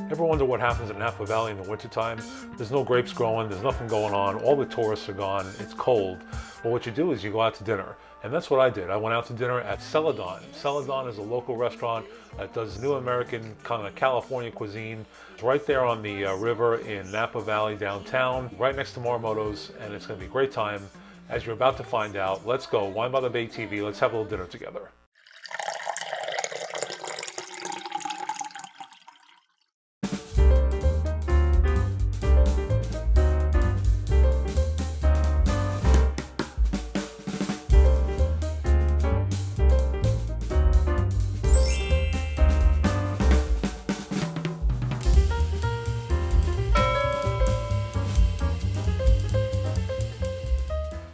Ever wonder what happens in Napa Valley in the wintertime? There's no grapes growing, there's nothing going on, all the tourists are gone, it's cold. Well, what you do is you go out to dinner. And that's what I did. I went out to dinner at Celadon. Celadon is a local restaurant that does new American kind of California cuisine. It's right there on the river in Napa Valley downtown, right next to Morimoto's, and it's going to be a great time. As you're about to find out, let's go. Wine by the Bay TV. Let's have a little dinner together.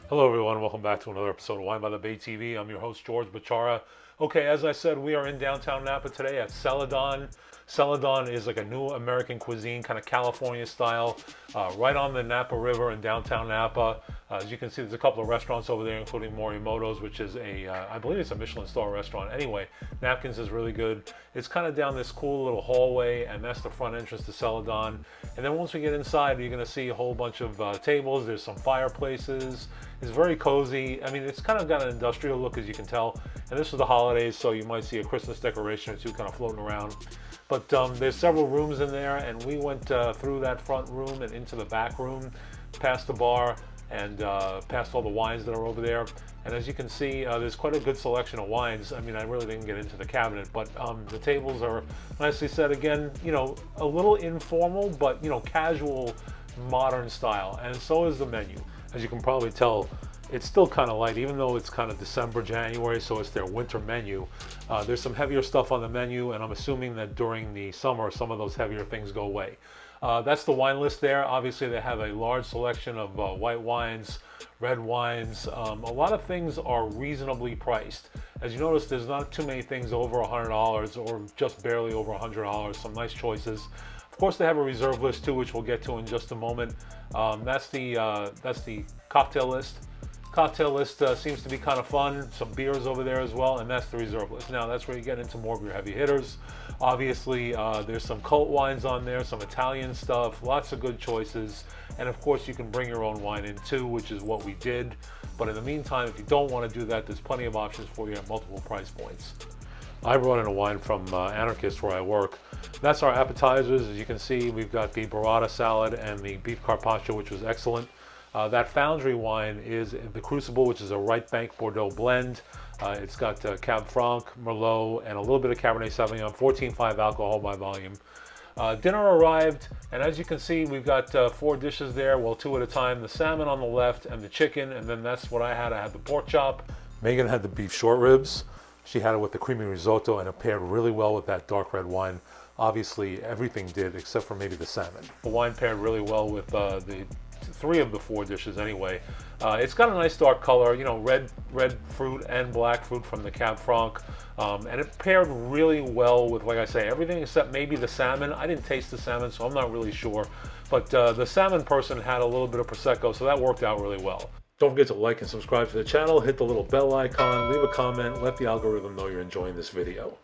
Hello everyone, welcome back to another episode of Wine by the Bay TV. I'm your host, George Bachara. Okay, as I said, we are in downtown Napa today at Celadon. Celadon is like a new American cuisine, kind of California style, right on the Napa River in downtown Napa. As you can see, there's a couple of restaurants over there, including Morimoto's, which is I believe it's a Michelin star restaurant. Anyway, Napkins is really good. It's kind of down this cool little hallway, and that's the front entrance to Celadon. And then once we get inside, you're going to see a whole bunch of tables. There's some fireplaces. It's very cozy. I mean, it's kind of got an industrial look, as you can tell. And this is the holidays, so you might see a Christmas decoration or two kind of floating around. But there's several rooms in there, and we went through that front room and into the back room, past the bar, and past all the wines that are over there. And as you can see, there's quite a good selection of wines. I mean, I really didn't get into the cabinet, but the tables are nicely set. Again, you know, a little informal, but, you know, casual, modern style. And so is the menu. As you can probably tell, it's still kind of light, even though it's kind of December, January, so it's their winter menu. There's some heavier stuff on the menu, and I'm assuming that during the summer, some of those heavier things go away. That's the wine list there. Obviously, they have a large selection of white wines, red wines. A lot of things are reasonably priced. As you notice, there's not too many things over $100 or just barely over $100. Some nice choices. Of course, they have a reserve list too, which we'll get to in just a moment. That's the cocktail list. Cocktail list seems to be kind of fun. Some beers over there as well, and that's the reserve list. Now, that's where you get into more of your heavy hitters. Obviously, there's some cult wines on there, some Italian stuff, lots of good choices. And of course, you can bring your own wine in too, which is what we did. But in the meantime, if you don't want to do that, there's plenty of options for you at multiple price points. I brought in a wine from Anarchist where I work. That's our appetizers. As you can see, we've got the burrata salad and the beef carpaccio, which was excellent. That Foundry wine is the Crucible, which is a right bank Bordeaux blend. It's got Cab Franc, Merlot, and a little bit of Cabernet Sauvignon, 14.5 alcohol by volume. Dinner arrived, and as you can see, we've got 4 dishes there, well, 2 at a time. The salmon on the left and the chicken, and then that's what I had. I had the pork chop. Megan had the beef short ribs. She had it with the creamy risotto, and it paired really well with that dark red wine. Obviously, everything did except for maybe the salmon. The wine paired really well with the 3 of the 4 dishes anyway. It's got a nice dark color, you know, red fruit and black fruit from the Cab Franc. And it paired really well with, like I say, everything except maybe the salmon. I didn't taste the salmon, so I'm not really sure. But the salmon person had a little bit of Prosecco, so that worked out really well. Don't forget to like and subscribe to the channel, hit the little bell icon, leave a comment, let the algorithm know you're enjoying this video.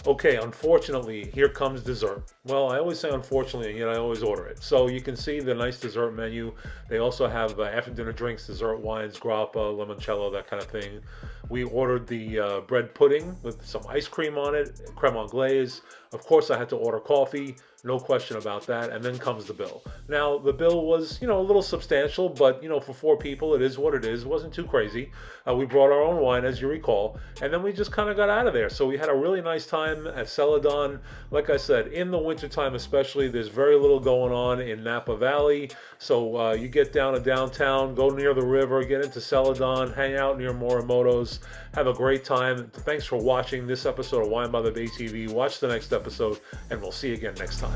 Okay, unfortunately, here comes dessert. Well, I always say unfortunately, and yet I always order it. So you can see the nice dessert menu. They also have after dinner drinks, dessert wines, grappa, limoncello, that kind of thing. We ordered the bread pudding with some ice cream on it, creme anglaise. Of course, I had to order coffee, no question about that. And then comes the bill. Now, the bill was, you know, a little substantial, but, you know, for 4 people, it is what it is. It wasn't too crazy. We brought our own wine, as you recall, and then we just kind of got out of there. So we had a really nice time at Celadon. Like I said, in the wintertime especially, there's very little going on in Napa Valley. So you get down to downtown, go near the river, get into Celadon, hang out near Morimoto's, have a great time. Thanks for watching this episode of Wine by the Bay TV. Watch the next episode, and we'll see you again next time.